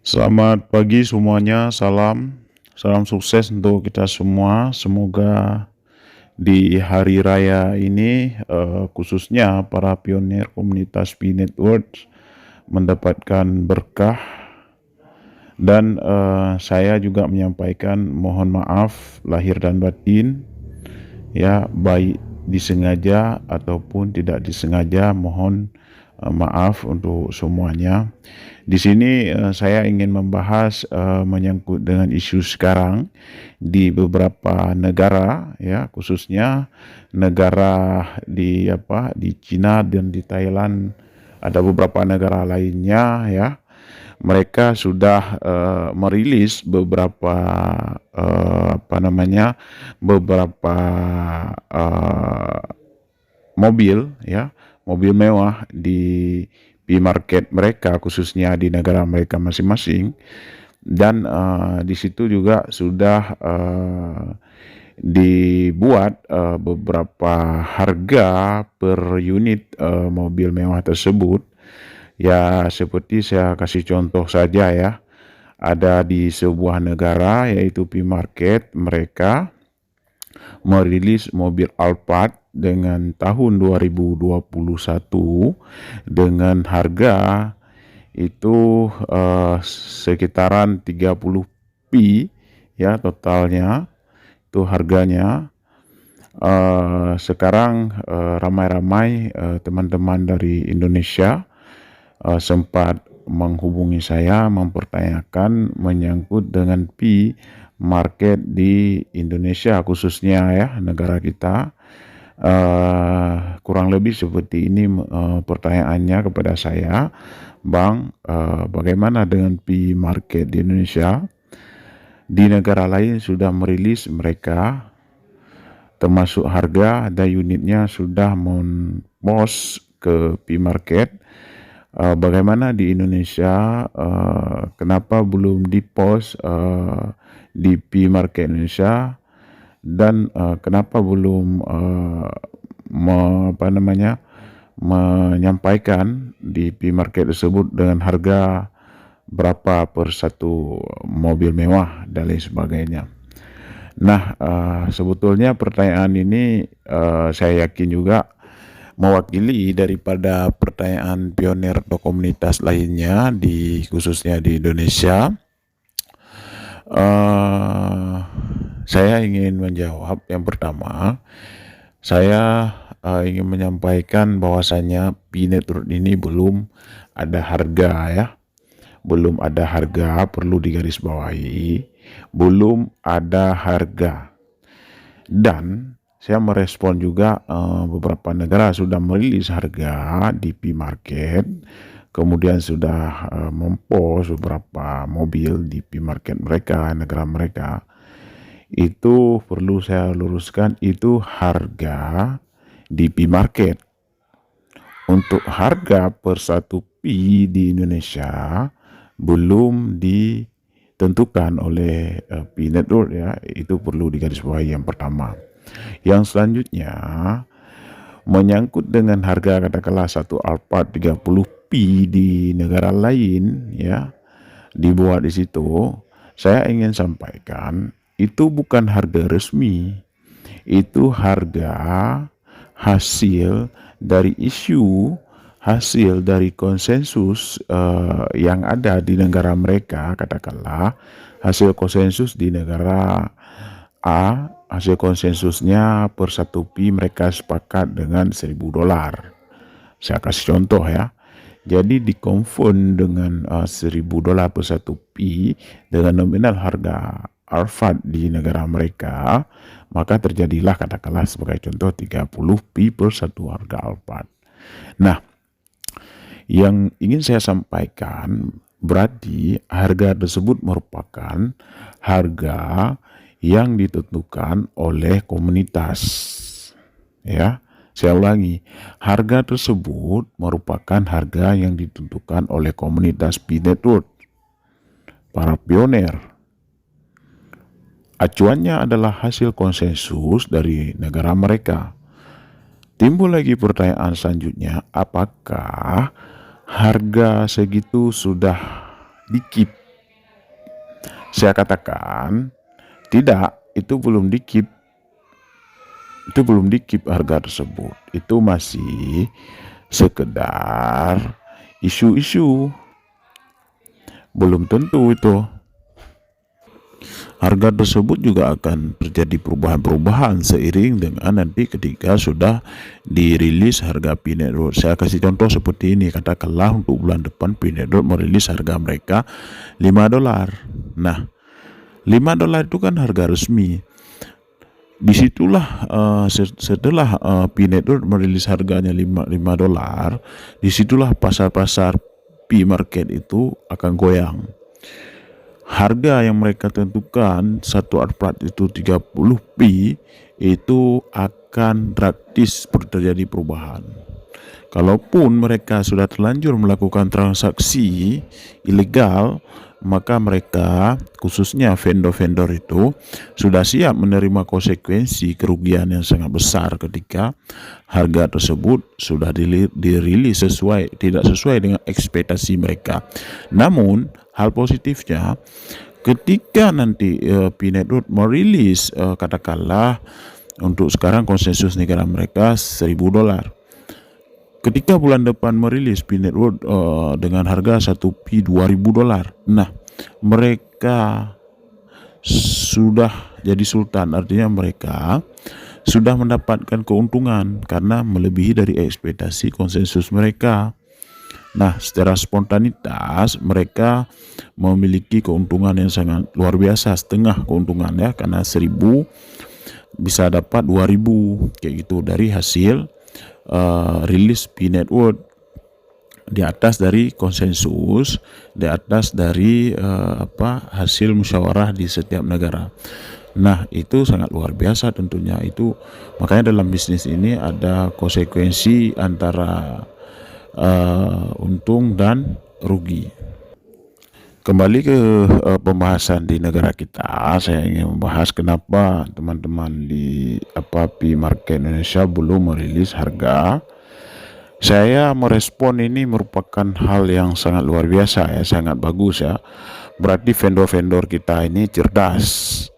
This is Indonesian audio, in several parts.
Selamat pagi semuanya, salam sukses untuk kita semua. Semoga di hari raya ini, khususnya para pionir komunitas Pi Network mendapatkan berkah dan saya juga menyampaikan mohon maaf lahir dan batin, ya, baik disengaja ataupun tidak disengaja. Mohon maaf untuk semuanya. Di sini saya ingin membahas menyangkut dengan isu sekarang di beberapa negara, ya, khususnya negara di Cina dan di Thailand, ada beberapa negara lainnya, ya. Mereka sudah merilis beberapa beberapa eh, mobil, ya, mobil mewah di market mereka, khususnya di negara mereka masing-masing. Dan di situ juga sudah dibuat beberapa harga per unit mobil mewah tersebut. Ya, seperti saya kasih contoh saja, ya. Ada di sebuah negara yaitu P Market, mereka merilis mobil Alphard dengan tahun 2021 dengan harga itu sekitaran 30 pi, ya, totalnya itu harganya. Sekarang ramai-ramai teman-teman dari Indonesia sempat menghubungi saya mempertanyakan menyangkut dengan Pi market di Indonesia, khususnya, ya, negara kita. Kurang lebih seperti ini pertanyaannya kepada saya, Bang, bagaimana dengan Pi market di Indonesia? Di negara lain sudah merilis mereka, termasuk harga dan unitnya sudah post ke Pi market. Bagaimana di Indonesia, kenapa belum dipost di Pi market Indonesia, dan kenapa belum menyampaikan di Pi market tersebut dengan harga berapa per satu mobil mewah dan lain sebagainya. Nah, sebetulnya pertanyaan ini saya yakin juga mewakili daripada pertanyaan pionir atau komunitas lainnya khususnya di Indonesia. Saya ingin menjawab. Yang pertama, saya ingin menyampaikan bahwasanya Pi Network ini belum ada harga, ya. Belum ada harga, perlu digarisbawahi. Belum ada harga. Dan saya merespon juga beberapa negara sudah merilis harga di Pi market, kemudian sudah mempost beberapa mobil di Pi market mereka, negara mereka. Itu perlu saya luruskan, itu harga di Pi market. Untuk harga per satu Pi di Indonesia belum ditentukan oleh Pi Network, ya. Itu perlu digarisbawahi yang pertama. Yang selanjutnya menyangkut dengan harga katakanlah satu Alphard 30 pi di negara lain, ya, dibuat di situ. Saya ingin sampaikan itu bukan harga resmi, itu harga hasil dari isu, hasil dari konsensus yang ada di negara mereka. Katakanlah hasil konsensus di negara A, hasil konsensusnya per satu pi mereka sepakat dengan $1.000. Saya kasih contoh, ya. Jadi dikonfirm dengan $1.000 per satu pi dengan nominal harga Alphard di negara mereka, maka terjadilah katakanlah sebagai contoh 30 pi per satu harga Alphard. Nah, yang ingin saya sampaikan berarti harga tersebut merupakan harga yang ditentukan oleh komunitas, ya. Saya ulangi, harga tersebut merupakan harga yang ditentukan oleh komunitas Pi Network, para pionir. Acuannya adalah hasil konsensus dari negara mereka. Timbul lagi pertanyaan selanjutnya, apakah harga segitu sudah dikip Saya katakan tidak, itu belum dikip harga tersebut. Itu masih sekedar isu-isu, belum tentu itu. Harga tersebut juga akan terjadi perubahan-perubahan seiring dengan nanti ketika sudah dirilis harga Pi Network. Saya kasih contoh seperti ini, katakanlah untuk bulan depan Pi Network merilis harga mereka $5. Nah, $5 itu kan harga resmi. Disitulah setelah Pi Network merilis harganya $5, disitulah pasar-pasar Pi market itu akan goyang. Harga yang mereka tentukan satu arbrat itu 30 pi itu akan drastis terjadi perubahan. Kalaupun mereka sudah terlanjur melakukan transaksi ilegal, maka mereka khususnya vendor-vendor itu sudah siap menerima konsekuensi kerugian yang sangat besar ketika harga tersebut sudah dirilis tidak sesuai dengan ekspektasi mereka. Namun hal positifnya, ketika nanti Pi Network merilis katakanlah untuk sekarang konsensus negara mereka $1.000. Ketika bulan depan merilis Pi Network dengan harga 1 Pi $2.000. Nah, mereka sudah jadi sultan, artinya mereka sudah mendapatkan keuntungan karena melebihi dari ekspektasi konsensus mereka. Nah, secara spontanitas mereka memiliki keuntungan yang sangat luar biasa, setengah keuntungan ya, karena 1.000 bisa dapat 2.000 kayak gitu dari hasil rilis Pi Network, di atas dari konsensus, di atas dari hasil musyawarah di setiap negara. Nah, itu sangat luar biasa tentunya. Itu makanya dalam bisnis ini ada konsekuensi antara untung dan rugi. Kembali ke pembahasan di negara kita, saya ingin membahas kenapa teman-teman di Pi Market Indonesia belum merilis harga. Saya merespon ini merupakan hal yang sangat luar biasa ya, sangat bagus ya. Berarti vendor-vendor kita ini cerdas,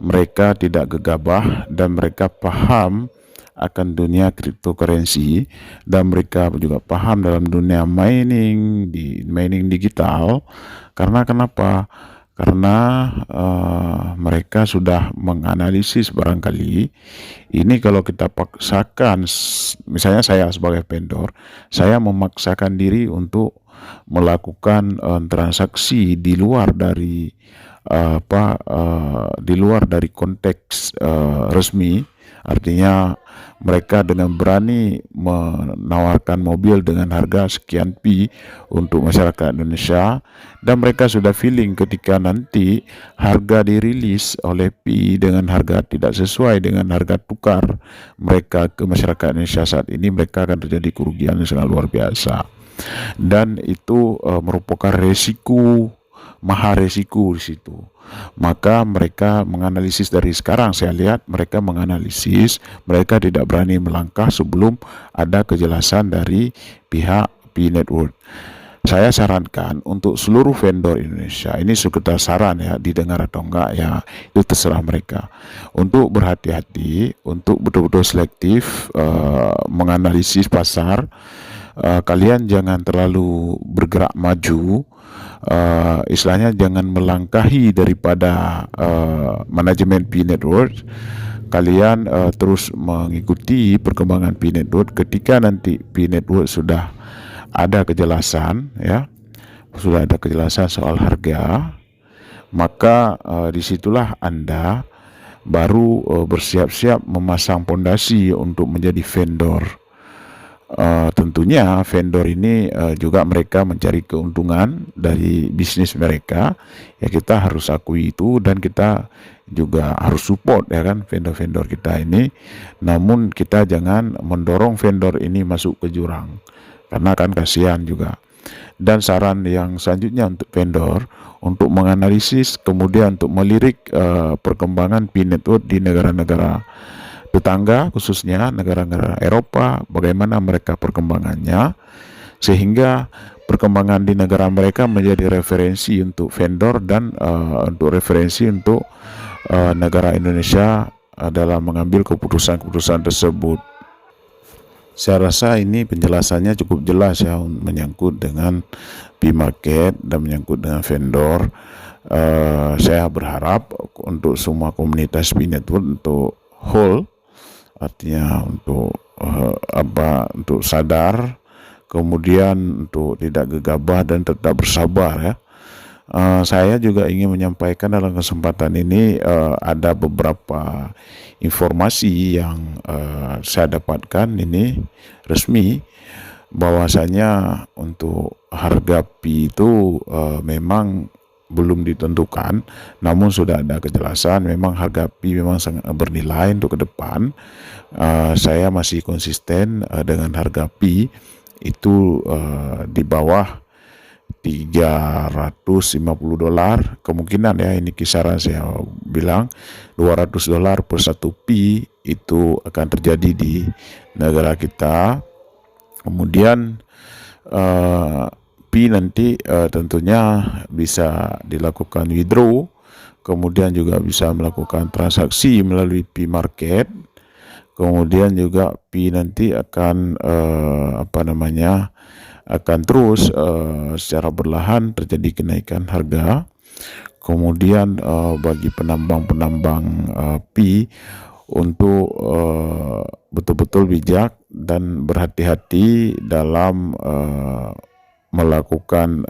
mereka tidak gegabah dan mereka paham akan dunia cryptocurrency, dan mereka juga paham dalam dunia mining digital. Karena kenapa? Karena mereka sudah menganalisis barangkali ini kalau kita paksakan, misalnya saya sebagai vendor, saya memaksakan diri untuk melakukan transaksi di luar dari di luar dari konteks resmi, artinya mereka dengan berani menawarkan mobil dengan harga sekian pi untuk masyarakat Indonesia, dan mereka sudah feeling ketika nanti harga dirilis oleh Pi dengan harga tidak sesuai dengan harga tukar mereka ke masyarakat Indonesia saat ini, mereka akan terjadi kerugian yang sangat luar biasa. Dan itu merupakan resiko, maha resiko di situ. Maka mereka menganalisis dari sekarang, saya lihat mereka menganalisis, mereka tidak berani melangkah sebelum ada kejelasan dari pihak Pi Network. Saya sarankan untuk seluruh vendor Indonesia, ini sekedar saran ya, didengar atau enggak ya itu terserah mereka, untuk berhati-hati, untuk betul-betul selektif menganalisis pasar. Kalian jangan terlalu bergerak maju, istilahnya jangan melangkahi daripada manajemen Pi Network. Kalian terus mengikuti perkembangan Pi Network. Ketika nanti Pi Network sudah ada kejelasan ya, sudah ada kejelasan soal harga, maka disitulah Anda baru bersiap-siap memasang pondasi untuk menjadi vendor. Tentunya vendor ini juga mereka mencari keuntungan dari bisnis mereka ya, kita harus akui itu, dan kita juga harus support ya kan vendor-vendor kita ini. Namun kita jangan mendorong vendor ini masuk ke jurang, karena kan kasihan juga. Dan saran yang selanjutnya untuk vendor, untuk menganalisis kemudian untuk melirik perkembangan Pi Network di negara-negara tetangga, khususnya negara-negara Eropa, bagaimana mereka perkembangannya, sehingga perkembangan di negara mereka menjadi referensi untuk vendor dan untuk referensi untuk negara Indonesia dalam mengambil keputusan-keputusan tersebut. Saya rasa ini penjelasannya cukup jelas ya, menyangkut dengan P-market dan menyangkut dengan vendor. Saya berharap untuk semua komunitas P-network untuk whole, artinya untuk untuk sadar, kemudian untuk tidak gegabah dan tetap bersabar ya. Saya juga ingin menyampaikan dalam kesempatan ini ada beberapa informasi yang saya dapatkan ini resmi, bahwasanya untuk harga Pi itu memang belum ditentukan, namun sudah ada kejelasan memang harga Pi memang sangat bernilai untuk ke depan. Saya masih konsisten dengan harga Pi itu di bawah $350, kemungkinan ya, ini kisaran saya bilang $200 per satu Pi itu akan terjadi di negara kita. Kemudian Pi nanti tentunya bisa dilakukan withdraw, kemudian juga bisa melakukan transaksi melalui P-market, kemudian juga Pi nanti akan akan terus secara berlahan terjadi kenaikan harga. Kemudian bagi penambang-penambang Pi untuk betul-betul bijak dan berhati-hati dalam melakukan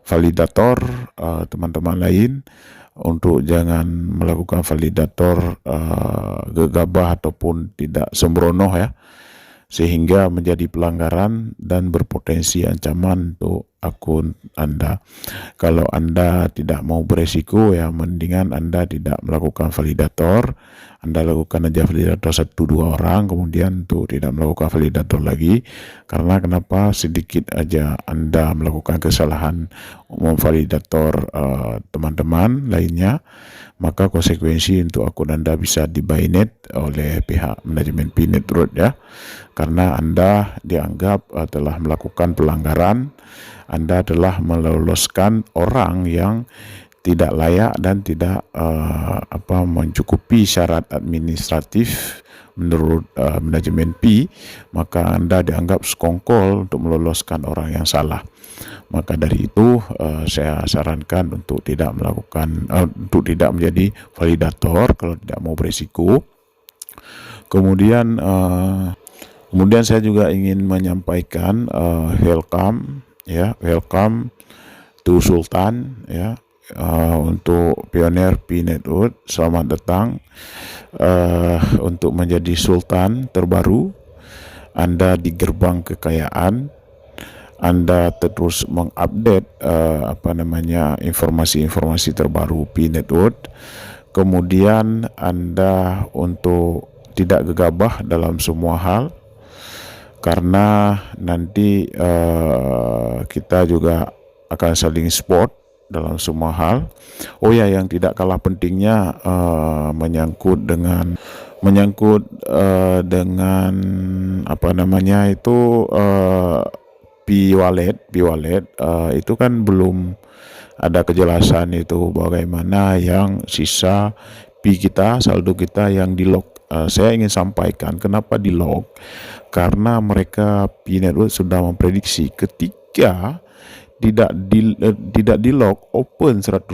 validator teman-teman lain, untuk jangan melakukan validator gegabah ataupun tidak sembrono ya, sehingga menjadi pelanggaran dan berpotensi ancaman untuk akun Anda. Kalau Anda tidak mau beresiko ya, mendingan Anda tidak melakukan validator. Anda lakukan aja validator 1-2 orang, kemudian tuh tidak melakukan validator lagi. Karena kenapa? Sedikit aja Anda melakukan kesalahan memvalidator teman-teman lainnya, maka konsekuensi untuk akun Anda bisa di-bainet oleh pihak manajemen P-network ya, karena Anda dianggap telah melakukan pelanggaran. Anda telah meloloskan orang yang tidak layak dan tidak mencukupi syarat administratif menurut manajemen P, maka Anda dianggap sekongkol untuk meloloskan orang yang salah. Maka dari itu saya sarankan untuk tidak melakukan untuk tidak menjadi validator kalau tidak mau berisiko. Kemudian saya juga ingin menyampaikan welcome to Sultan ya, untuk pioner P-network. Selamat datang untuk menjadi Sultan terbaru. Anda di gerbang kekayaan. Anda terus mengupdate informasi-informasi terbaru P-network. Kemudian Anda untuk tidak gegabah dalam semua hal, karena nanti kita juga akan saling support dalam semua hal. Oh ya, yang tidak kalah pentingnya menyangkut dengan P-wallet itu kan belum ada kejelasan itu bagaimana yang sisa P kita, saldo kita yang di lock. Saya ingin sampaikan kenapa di lock, karena mereka P-network sudah memprediksi ketika tidak di lock open 100%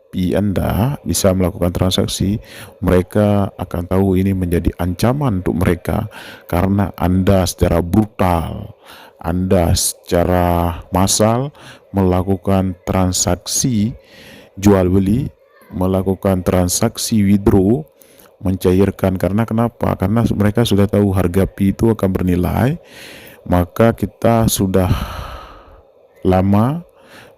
P Anda bisa melakukan transaksi, mereka akan tahu ini menjadi ancaman untuk mereka, karena Anda secara brutal, Anda secara massal melakukan transaksi jual beli, melakukan transaksi withdraw, mencairkan. Karena kenapa? Karena mereka sudah tahu harga P itu akan bernilai. Maka kita sudah lama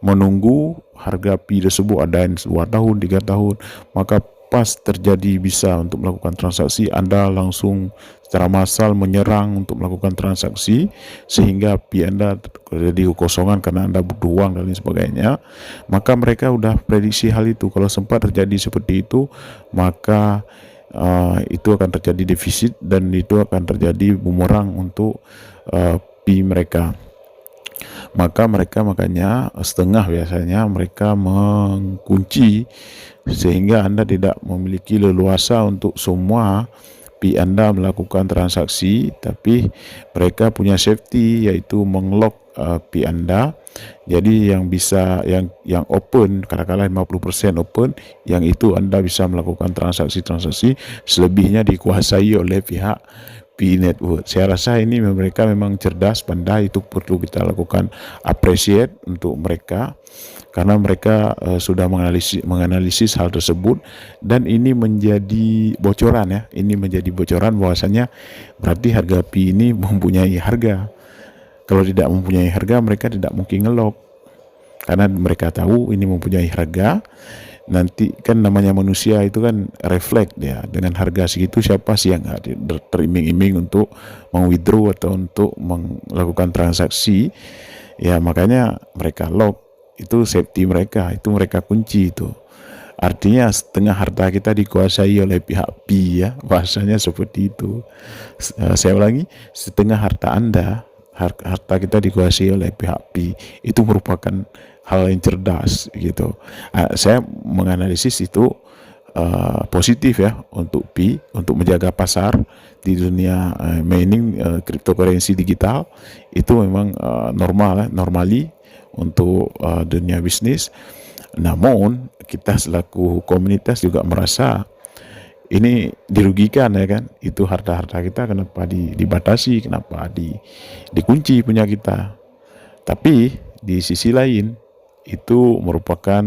menunggu harga P tersebut ada yang 2 tahun 3 tahun, maka pas terjadi bisa untuk melakukan transaksi, Anda langsung secara massal menyerang untuk melakukan transaksi, sehingga P Anda terjadi kekosongan karena Anda butuh uang dan lain sebagainya. Maka mereka udah prediksi hal itu. Kalau sempat terjadi seperti itu, maka itu akan terjadi defisit dan itu akan terjadi bumerang untuk P mereka. Maka mereka makanya setengah biasanya mereka mengunci sehingga Anda tidak memiliki leluasa untuk semua Pi Anda melakukan transaksi, tapi mereka punya safety yaitu menglok Pi Anda. Jadi yang bisa yang open, katakanlah 50% open, yang itu Anda bisa melakukan transaksi-transaksi, selebihnya dikuasai oleh pihak Pi Network. Saya rasa ini mereka memang cerdas, pandai, itu perlu kita lakukan appreciate untuk mereka karena mereka sudah menganalisis hal tersebut, dan ini menjadi bocoran ya. Ini menjadi bocoran bahwasanya berarti harga Pi ini mempunyai harga. Kalau tidak mempunyai harga, mereka tidak mungkin ngelok karena mereka tahu ini mempunyai harga. Nanti kan namanya manusia itu kan refleks ya, dengan harga segitu siapa sih yang nggak teriming-iming untuk meng-withdraw atau untuk melakukan transaksi ya. Makanya mereka lock, itu safety mereka, itu mereka kunci itu. Artinya setengah harta kita dikuasai oleh pihak Pi ya, bahasanya seperti itu. Saya ulangi, setengah harta Anda, harta kita dikuasai oleh pihak Pi, itu merupakan hal yang cerdas gitu. Saya menganalisis itu positif ya untuk Pi, untuk menjaga pasar di dunia mining cryptocurrency digital. Itu memang normal, normali untuk dunia bisnis. Namun kita selaku komunitas juga merasa ini dirugikan ya kan, itu harta-harta kita kenapa dibatasi, kenapa dikunci punya kita. Tapi di sisi lain itu merupakan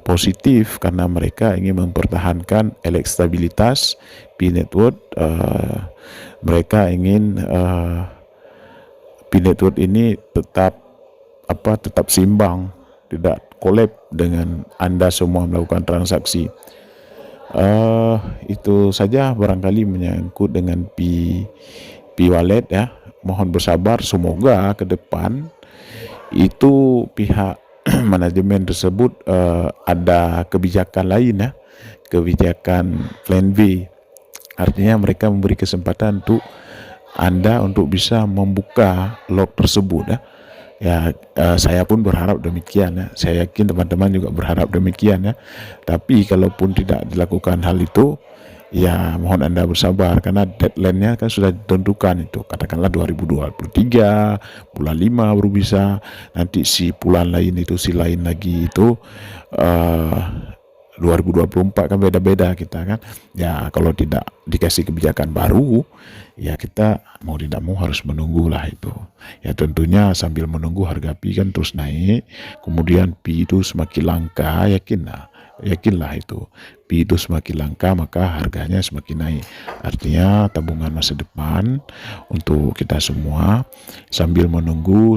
positif karena mereka ingin mempertahankan elektabilitas Pi Network. Mereka ingin Pi Network ini tetap seimbang, tidak collab dengan Anda semua melakukan transaksi. Itu saja barangkali menyangkut dengan Pi Wallet ya. Mohon bersabar, semoga ke depan itu pihak manajemen tersebut ada kebijakan lain ya, kebijakan plan B. Artinya mereka memberi kesempatan untuk Anda untuk bisa membuka lock tersebut ya. Saya pun berharap demikian ya. Saya yakin teman-teman juga berharap demikian ya. Tapi kalaupun tidak dilakukan hal itu, ya mohon Anda bersabar karena deadline-nya kan sudah ditentukan itu. Katakanlah 2023 bulan 5 baru bisa. Nanti si bulan lain itu, si lain lagi itu 2024 kan beda-beda kita kan. Ya kalau tidak dikasih kebijakan baru, ya kita mau tidak mau harus menunggulah itu. Ya tentunya sambil menunggu harga Pi kan terus naik, kemudian Pi itu semakin langka, yakinlah itu Pi itu semakin langka maka harganya semakin naik. Artinya tabungan masa depan untuk kita semua sambil menunggu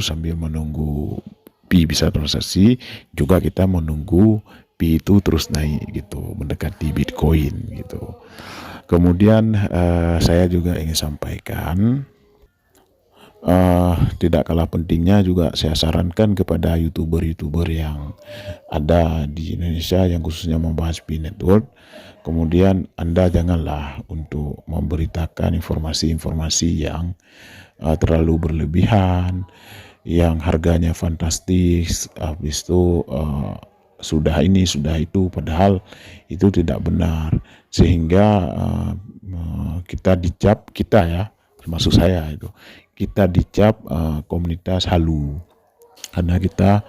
Pi bisa transaksi, juga kita menunggu Pi itu terus naik gitu, mendekati Bitcoin gitu. Kemudian saya juga ingin sampaikan, tidak kalah pentingnya juga saya sarankan kepada youtuber yang ada di Indonesia yang khususnya membahas Pi Network. Kemudian Anda janganlah untuk memberitakan informasi-informasi yang terlalu berlebihan, yang harganya fantastis, habis itu sudah ini sudah itu, padahal itu tidak benar, sehingga kita dicap, kita ya termasuk saya itu, kita dicap komunitas halu karena kita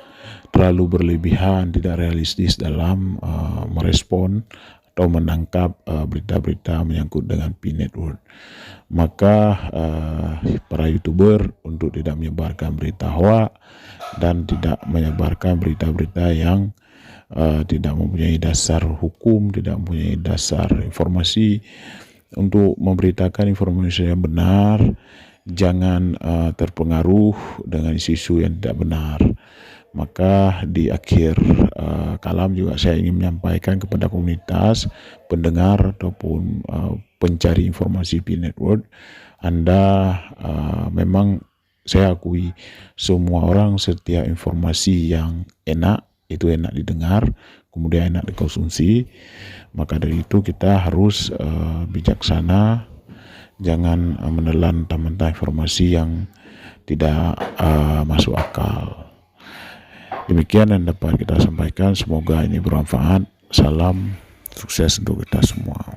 terlalu berlebihan, tidak realistis dalam merespon atau menangkap berita-berita menyangkut dengan Pi Network. Maka para youtuber untuk tidak menyebarkan berita hoax dan tidak menyebarkan berita-berita yang tidak mempunyai dasar hukum, tidak mempunyai dasar informasi, untuk memberitakan informasi yang benar. Jangan terpengaruh dengan isu-isu yang tidak benar. Maka di akhir kalam juga saya ingin menyampaikan kepada komunitas pendengar ataupun pencari informasi Pi Network, Anda memang saya akui semua orang setiap informasi yang enak itu enak didengar, kemudian enak dikonsumsi. Maka dari itu kita harus bijaksana, jangan menelan mentah-mentah informasi yang tidak masuk akal. Demikian yang dapat kita sampaikan, semoga ini bermanfaat. Salam sukses untuk kita semua.